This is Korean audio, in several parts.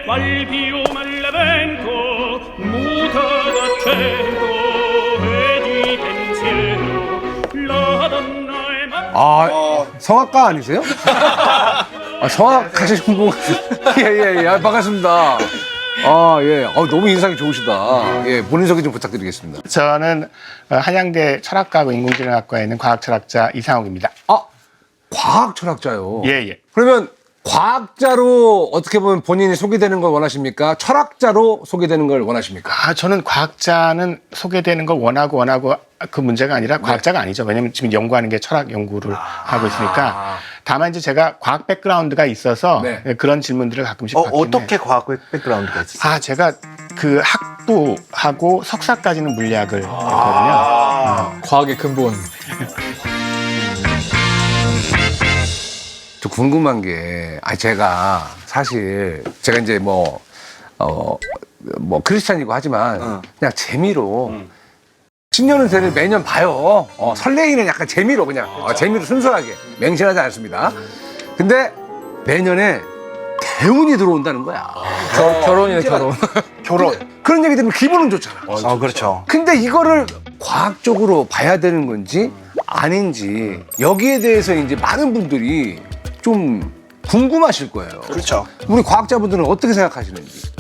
Valpio malevento, muta d'accento e di pensiero, la donna è 성악가 아니세요? 성악 하시는 분 예예예 반갑습니다. 너무 인상이 좋으시다. 본인 소개 좀 부탁드리겠습니다. 저는 한양대 철학과하고 인공지능학과에 있는 과학철학자 이상욱입니다. 과학 철학자요. 예. 그러면 과학자로 어떻게 보면 본인이 소개되는 걸 원하십니까? 철학자로 소개되는 걸 원하십니까? 저는 과학자는 소개되는 걸 원하고 그 문제가 아니라 과학자가 아니죠. 왜냐면 지금 연구하는 게 철학 연구를 하고 있으니까. 다만 이제 제가 과학 백그라운드가 있어서 그런 질문들을 가끔씩 받긴 해요. 어떻게 과학 백그라운드가 있으세요? 제가 그 학부하고 석사까지는 물리학을 했거든요. 과학의 근본. 좀 궁금한 게, 제가 사실 제가 이제 뭐 크리스찬이고 하지만 그냥 재미로 신년운세를 매년 봐요. 설레이는 약간 재미로 그냥 재미로 순수하게 맹신하지 않습니다. 근데 내년에 대운이 들어온다는 거야. 결혼이네, 결혼. 결혼. 그런 얘기 들으면 기분은 좋잖아. 그렇죠. 근데 이거를 과학적으로 봐야 되는 건지 아닌지 여기에 대해서 이제 많은 분들이 좀 궁금하실 거예요. 그렇죠. 우리 과학자분들은 어떻게 생각하시는지.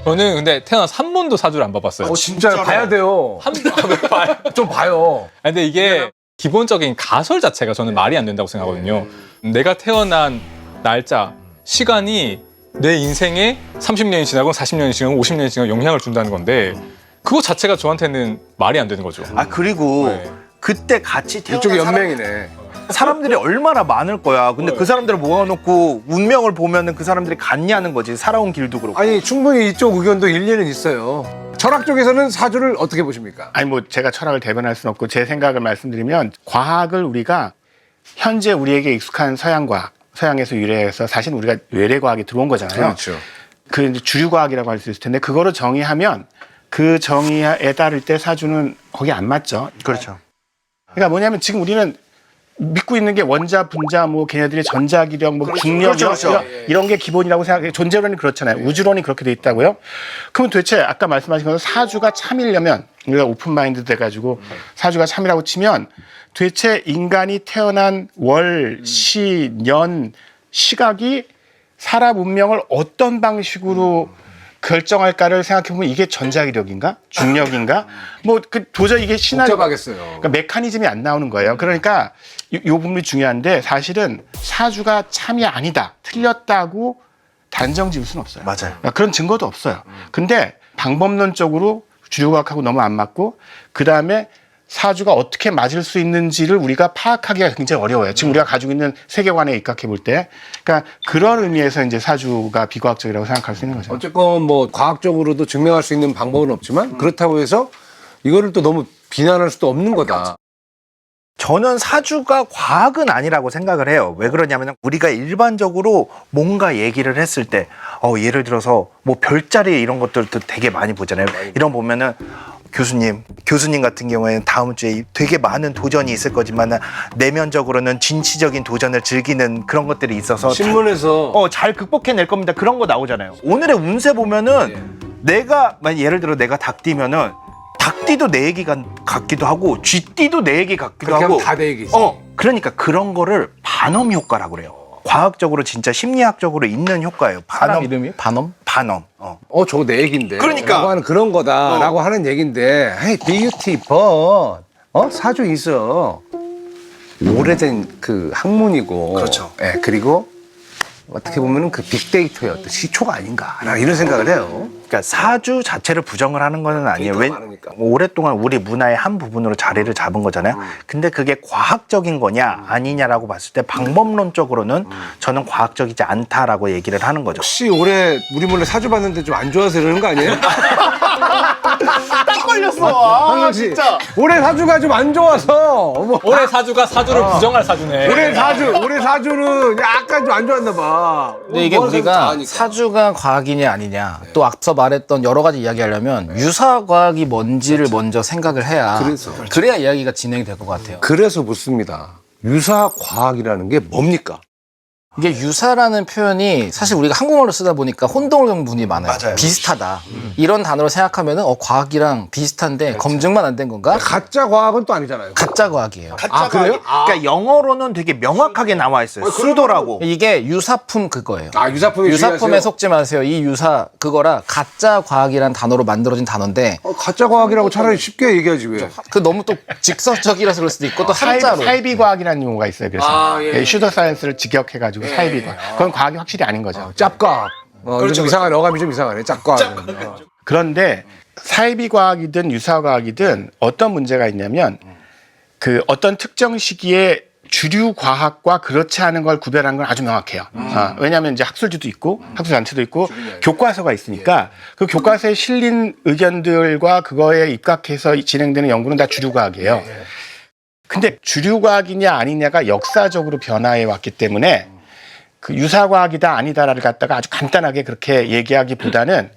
저는 근데 태어나서 한 번도 사주를 안 봐봤어요. 진짜 봐야 돼요. 한 번도 봐요. 좀 봐요. 근데 이게 기본적인 가설 자체가 저는 말이 안 된다고 생각하거든요. 내가 태어난 날짜, 시간이 내 인생에 30년이 지나고 40년이 지나고 50년이 지나고 영향을 준다는 건데 그거 자체가 저한테는 말이 안 되는 거죠. 그리고 네. 그때 같이 태어난 이쪽이 연맹이네. 사람들이 얼마나 많을 거야. 근데 그 사람들을 모아놓고 운명을 보면은 그 사람들이 같냐는 거지. 살아온 길도 그렇고. 아니 충분히 이쪽 의견도 일리는 있어요. 철학 쪽에서는 사주를 어떻게 보십니까? 제가 철학을 대변할 수는 없고 제 생각을 말씀드리면 과학을 우리가 현재 우리에게 익숙한 서양과학, 서양에서 유래해서 사실 우리가 외래과학이 들어온 거잖아요. 그렇죠. 그 이제 주류과학이라고 할 수 있을 텐데 그거를 정의하면 그 정의에 따를 때 사주는 거기 안 맞죠. 그렇죠. 그러니까 뭐냐면 지금 우리는 믿고 있는 게 원자, 분자, 걔네들의 전자기력, 중력 그렇죠. 이런 게 기본이라고 생각해요. 존재론이 그렇잖아요. 우주론이 그렇게 돼 있다고요. 그러면 도대체 아까 말씀하신 것처럼 사주가 참이려면 우리가 오픈마인드 돼가지고 사주가 참이라고 치면 도대체 인간이 태어난 월, 시, 년, 시각이 사람 운명을 어떤 방식으로 결정할까를 생각해보면 이게 전자기력인가? 중력인가? 도저히 이게 복잡하겠어요. 그러니까 메커니즘이 안 나오는 거예요. 그러니까 요 부분이 중요한데 사실은 사주가 참이 아니다, 틀렸다고 단정 지을 수는 없어요. 맞아요. 그러니까 그런 증거도 없어요. 근데 방법론적으로 주류과학하고 너무 안 맞고 그 다음에 사주가 어떻게 맞을 수 있는지를 우리가 파악하기가 굉장히 어려워요. 지금 우리가 가지고 있는 세계관에 입각해 볼 때. 그러니까 그런 의미에서 이제 사주가 비과학적이라고 생각할 수 있는 거죠. 어쨌건 과학적으로도 증명할 수 있는 방법은 없지만 그렇다고 해서 이거를 또 너무 비난할 수도 없는 거다. 저는 사주가 과학은 아니라고 생각을 해요. 왜 그러냐면 우리가 일반적으로 뭔가 얘기를 했을 때 예를 들어서 별자리 이런 것들도 되게 많이 보잖아요. 이런 보면은 교수님 같은 경우에는 다음 주에 되게 많은 도전이 있을 거지만 내면적으로는 진취적인 도전을 즐기는 그런 것들이 있어서 신문에서 잘 극복해낼 겁니다. 그런 거 나오잖아요. 오늘의 운세 보면은 예를 들어 내가 닭띠면은 닭띠도 내 얘기 같기도 하고 쥐띠도 내 얘기 같기도 하고 다 내 얘기지. 그러니까 그런 거를 반엄 효과라고 그래요. 과학적으로 진짜 심리학적으로 있는 효과예요. 사람 이름이 반엄? 반엄. 저거 내 얘긴데. 그러니까. 라고 하는 그런 거다라고 하는 얘긴데, hey, beautiful. 사주 있어. 오래된 그 학문이고. 그렇죠. 그리고 어떻게 보면은 그 빅데이터의 어떤 시초가 아닌가. 이런 생각을 해요. 그러니까 사주 자체를 부정을 하는 건 아니에요. 많으니까. 오랫동안 우리 문화의 한 부분으로 자리를 잡은 거잖아요. 근데 그게 과학적인 거냐 아니냐라고 봤을 때 방법론적으로는 저는 과학적이지 않다라고 얘기를 하는 거죠. 혹시 올해 우리 몰래 사주 봤는데 좀 안 좋아서 이러는 거 아니에요? 딱 걸렸어. 황영 씨, 올해 사주가 좀 안 좋아서. 올해 사주가 사주를 부정할 사주네. 올해 사주는 약간 좀 안 좋았나 봐. 근데 이게 우리가 사주가 과학이냐 아니냐 또 앞서 말했던 여러 가지 이야기하려면 유사 과학이 뭔지를 먼저 생각을 해야 그래야 이야기가 진행이 될 것 같아요. 그래서 묻습니다. 유사 과학이라는 게 뭡니까? 이게 유사라는 표현이 사실 우리가 한국말로 쓰다 보니까 혼동분이 많아요. 맞아요. 비슷하다. 이런 단어로 생각하면은 과학이랑 비슷한데 검증만 안 된 건가? 가짜 과학은 또 아니잖아요. 가짜 과학이에요. 아, 그래요? 그러니까 영어로는 되게 명확하게 나와 있어요. 수도라고. 이게 유사품 그거예요. 아, 유사품에 유사품에 주의하세요? 속지 마세요. 이 유사 그거라 가짜 과학이란 단어로 만들어진 단어인데 가짜 과학이라고 차라리 쉽게 얘기하지 왜? 그 너무 또 직설적이라서 그럴 수도 있고 또 한자로. 사이비과학이라는 용어가 있어요. 그래서 아, 예. 슈더 사이언스를 직역해가지고 사이비과학. 그건 과학이 확실히 아닌 거죠. 짭과학. 좀 이상하네. 어감이 좀 이상하네. 짭과학. 그런데 사이비과학이든 유사과학이든 어떤 문제가 있냐면 그 어떤 특정 시기에 주류 과학과 그렇지 않은 걸 구별하는 건 아주 명확해요. 왜냐하면 이제 학술지도 있고 학술단체도 있고 교과서가 있으니까 그 교과서에 실린 의견들과 그거에 입각해서 진행되는 연구는 다 주류 과학이에요. 근데 주류 과학이냐 아니냐가 역사적으로 변화해 왔기 때문에 그 유사과학이다 아니다를 갖다가 아주 간단하게 그렇게 얘기하기보다는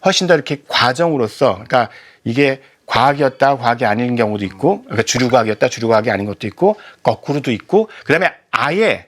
훨씬 더 이렇게 과정으로서 그러니까 이게 과학이었다 과학이 아닌 경우도 있고 그러니까 주류과학이었다 주류과학이 아닌 것도 있고 거꾸로도 있고 그다음에 아예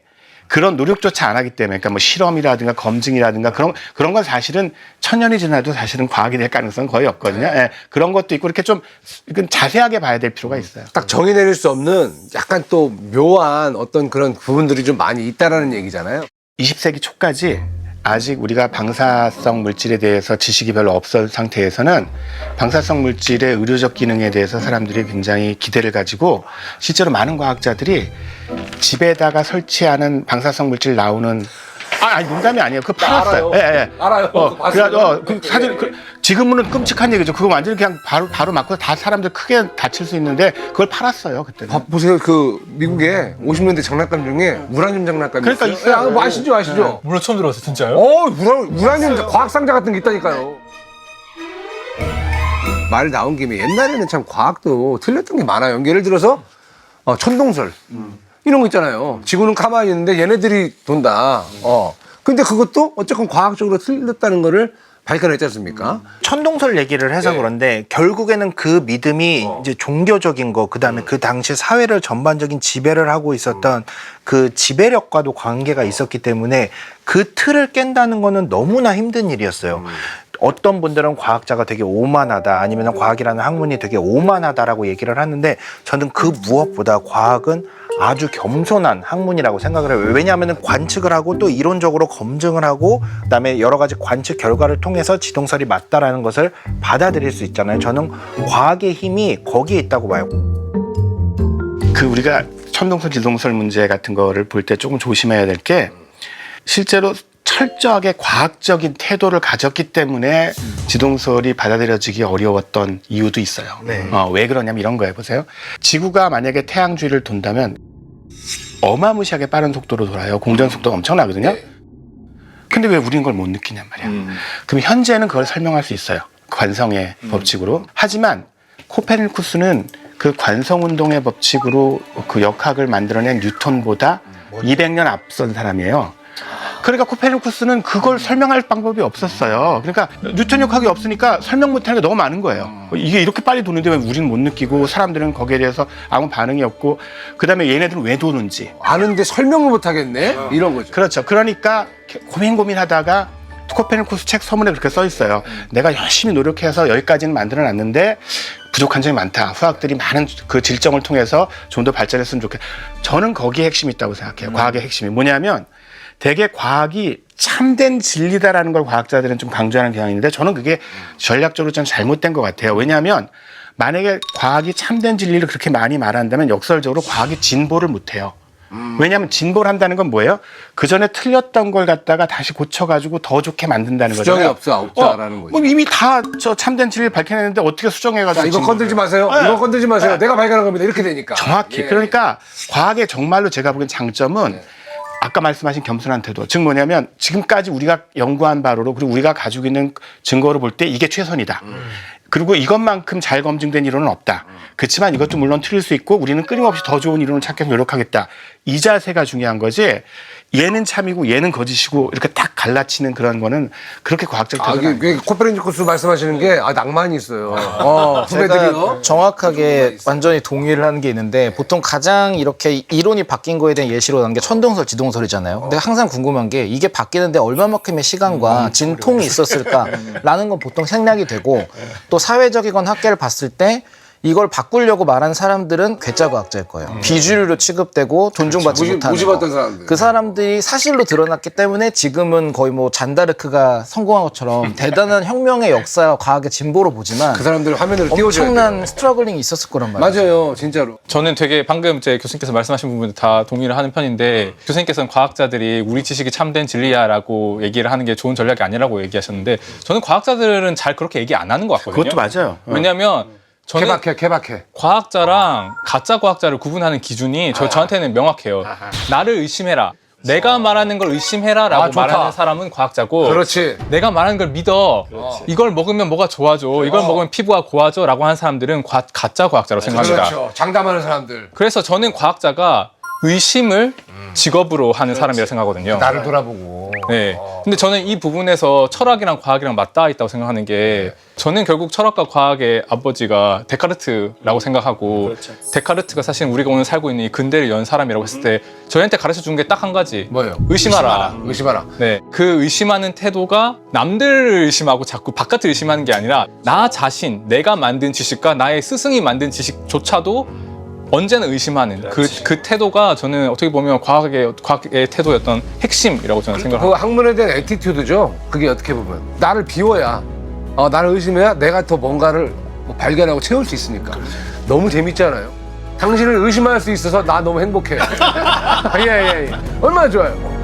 그런 노력조차 안 하기 때문에 그러니까 뭐 실험이라든가 검증이라든가 그런 건 사실은 천년이 지나도 사실은 과학이 될 가능성은 거의 없거든요. 예, 그런 것도 있고 이렇게 좀 이건 자세하게 봐야 될 필요가 있어요. 딱 정의 내릴 수 없는 약간 또 묘한 어떤 그런 부분들이 좀 많이 있다라는 얘기잖아요. 20세기 초까지 아직 우리가 방사성 물질에 대해서 지식이 별로 없었던 상태에서는 방사성 물질의 의료적 기능에 대해서 사람들이 굉장히 기대를 가지고 실제로 많은 과학자들이 집에다가 설치하는 방사성 물질 나오는 아니 농담이 아니에요. 그거 팔았어요. 예, 예. 알아요. 그 사실 지금은 끔찍한 얘기죠. 그거 완전히 그냥 바로 맞고 다 사람들 크게 다칠 수 있는데 그걸 팔았어요 그때. 보세요. 그 미국에 50년대 장난감 중에 우라늄 장난감이 그러니까 있어요. 뭐 아시죠? 물론 처음 들어봤어요, 진짜요? 우라늄 과학 상자 같은 게 있다니까요. 말 나온 김에 옛날에는 참 과학도 틀렸던 게 많아요. 예를 들어서 천동설 이런 거 있잖아요. 지구는 가만히 있는데 얘네들이 돈다. 근데 그것도 어쨌건 과학적으로 틀렸다는 거를 발견했지 않습니까? 천동설 얘기를 해서 그런데 결국에는 그 믿음이 이제 종교적인 거 그다음에 그 당시 사회를 전반적인 지배를 하고 있었던 그 지배력과도 관계가 있었기 때문에 그 틀을 깬다는 거는 너무나 힘든 일이었어요. 어떤 분들은 과학자가 되게 오만하다 아니면 과학이라는 학문이 되게 오만하다라고 얘기를 하는데 저는 그 무엇보다 과학은 아주 겸손한 학문이라고 생각을 해요. 왜냐하면 관측을 하고 또 이론적으로 검증을 하고 그다음에 여러 가지 관측 결과를 통해서 지동설이 맞다라는 것을 받아들일 수 있잖아요. 저는 과학의 힘이 거기에 있다고 봐요. 그 우리가 천동설, 지동설 문제 같은 거를 볼 때 조금 조심해야 될 게 실제로 철저하게 과학적인 태도를 가졌기 때문에 지동설이 받아들여지기 어려웠던 이유도 있어요. 왜 그러냐면 이런 거예요. 보세요. 지구가 만약에 태양 주위를 돈다면 어마무시하게 빠른 속도로 돌아요. 공전 속도가 엄청나거든요. 근데 왜 우리는 그걸 못 느끼냔 말이야. 그럼 현재는 그걸 설명할 수 있어요. 관성의 법칙으로. 하지만 코페르니쿠스는 그 관성운동의 법칙으로 그 역학을 만들어낸 뉴턴보다 200년 앞선 사람이에요. 그러니까 코페르니쿠스는 그걸 설명할 방법이 없었어요. 그러니까 뉴턴 역학이 없으니까 설명 못하는 게 너무 많은 거예요. 이게 이렇게 빨리 도는데 왜 우리는 못 느끼고 사람들은 거기에 대해서 아무 반응이 없고 그다음에 얘네들은 왜 도는지 아는데 설명을 못 하겠네. 이런 거죠. 그렇죠. 그러니까 고민하다가 코페르니쿠스 책 서문에 그렇게 써 있어요. 내가 열심히 노력해서 여기까지는 만들어놨는데 부족한 점이 많다. 후학들이 많은 그 질정을 통해서 좀 더 발전했으면 좋겠다. 저는 거기에 핵심이 있다고 생각해요. 과학의 핵심이 뭐냐면 되게 과학이 참된 진리다라는 걸 과학자들은 좀 강조하는 경향이 있는데 저는 그게 전략적으로 좀 잘못된 것 같아요. 왜냐하면 만약에 과학이 참된 진리를 그렇게 많이 말한다면 역설적으로 과학이 진보를 못해요. 왜냐하면 진보를 한다는 건 뭐예요? 그 전에 틀렸던 걸 갖다가 다시 고쳐가지고 더 좋게 만든다는 수정이 거잖아요. 없다라는 거죠. 뭐 이미 다 저 참된 진리를 밝혀냈는데 어떻게 수정해가지고 이거 건들지 마세요. 네. 이거 건들지 마세요. 내가 발견한 겁니다. 이렇게 되니까. 정확히. 예. 그러니까 과학의 정말로 제가 보기엔 장점은 아까 말씀하신 겸손한 태도. 즉 뭐냐면 지금까지 우리가 연구한 바로로 그리고 우리가 가지고 있는 증거를 볼 때 이게 최선이다. 그리고 이것만큼 잘 검증된 이론은 없다. 그렇지만 이것도 물론 틀릴 수 있고 우리는 끊임없이 더 좋은 이론을 찾기 위해서 노력하겠다. 이 자세가 중요한 거지 얘는 참이고 얘는 거짓이고 이렇게 딱 갈라치는 그런 거는 그렇게 과학적 태도는 아니에요. 코페르니쿠스 말씀하시는 게 낭만이 있어요. 제가 후배들이요. 정확하게 완전히 동의를 하는 게 있는데 보통 가장 이렇게 이론이 바뀐 거에 대한 예시로 나는 게 천동설, 지동설이잖아요. 근데 항상 궁금한 게 이게 바뀌는데 얼마만큼의 시간과 진통이 있었을까라는 건 보통 생략이 되고 또 사회적이건 학계를 봤을 때 이걸 바꾸려고 말하는 사람들은 괴짜과학자일 거예요. 비주류로 취급되고 존중받지 못하는 무시받던 거. 사람들. 그 사람들이 사실로 드러났기 때문에 지금은 거의 뭐 잔다르크가 성공한 것처럼 대단한 혁명의 역사와 과학의 진보로 보지만 그 사람들 화면으로 띄워줘야 돼요. 엄청난 스트러글링이 있었을 거란 말이에요. 맞아요, 진짜로. 저는 되게 방금 제 교수님께서 말씀하신 부분 다 동의를 하는 편인데 교수님께서는 과학자들이 우리 지식이 참된 진리야라고 얘기를 하는 게 좋은 전략이 아니라고 얘기하셨는데 저는 과학자들은 잘 그렇게 얘기 안 하는 것 같거든요. 그것도 맞아요. 왜냐하면 저는 케바케. 과학자랑 가짜 과학자를 구분하는 기준이 저한테는 명확해요. 나를 의심해라. 내가 말하는 걸 의심해라라고 좋다. 말하는 사람은 과학자고 그렇지. 내가 말하는 걸 믿어. 이걸 먹으면 뭐가 좋아져. 이걸 먹으면 피부가 고와져라고 하는 사람들은 가짜 과학자라고 생각합니다. 그렇죠. 장담하는 사람들. 그래서 저는 과학자가 의심을 직업으로 하는 사람이라고 생각하거든요. 나를 돌아보고. 네. 근데 저는 이 부분에서 철학이랑 과학이랑 맞닿아 있다고 생각하는 게 저는 결국 철학과 과학의 아버지가 데카르트라고 생각하고 데카르트가 사실 우리가 오늘 살고 있는 이 근대를 연 사람이라고 했을 때 저희한테 가르쳐 준 게 딱 한 가지. 뭐예요? 의심하라. 의심하라. 네. 그 의심하는 태도가 남들을 의심하고 자꾸 바깥을 의심하는 게 아니라 나 자신, 내가 만든 지식과 나의 스승이 만든 지식조차도 언제나 의심하는 그 태도가 저는 어떻게 보면 과학의 태도였던 핵심이라고 저는 그 생각합니다. 학문에 대한 애티튜드죠. 그게 어떻게 보면 나를 비워야, 나를 의심해야 내가 더 뭔가를 발견하고 채울 수 있으니까. 너무 재밌잖아요. 당신을 의심할 수 있어서 나 너무 행복해. 예. 얼마나 좋아요.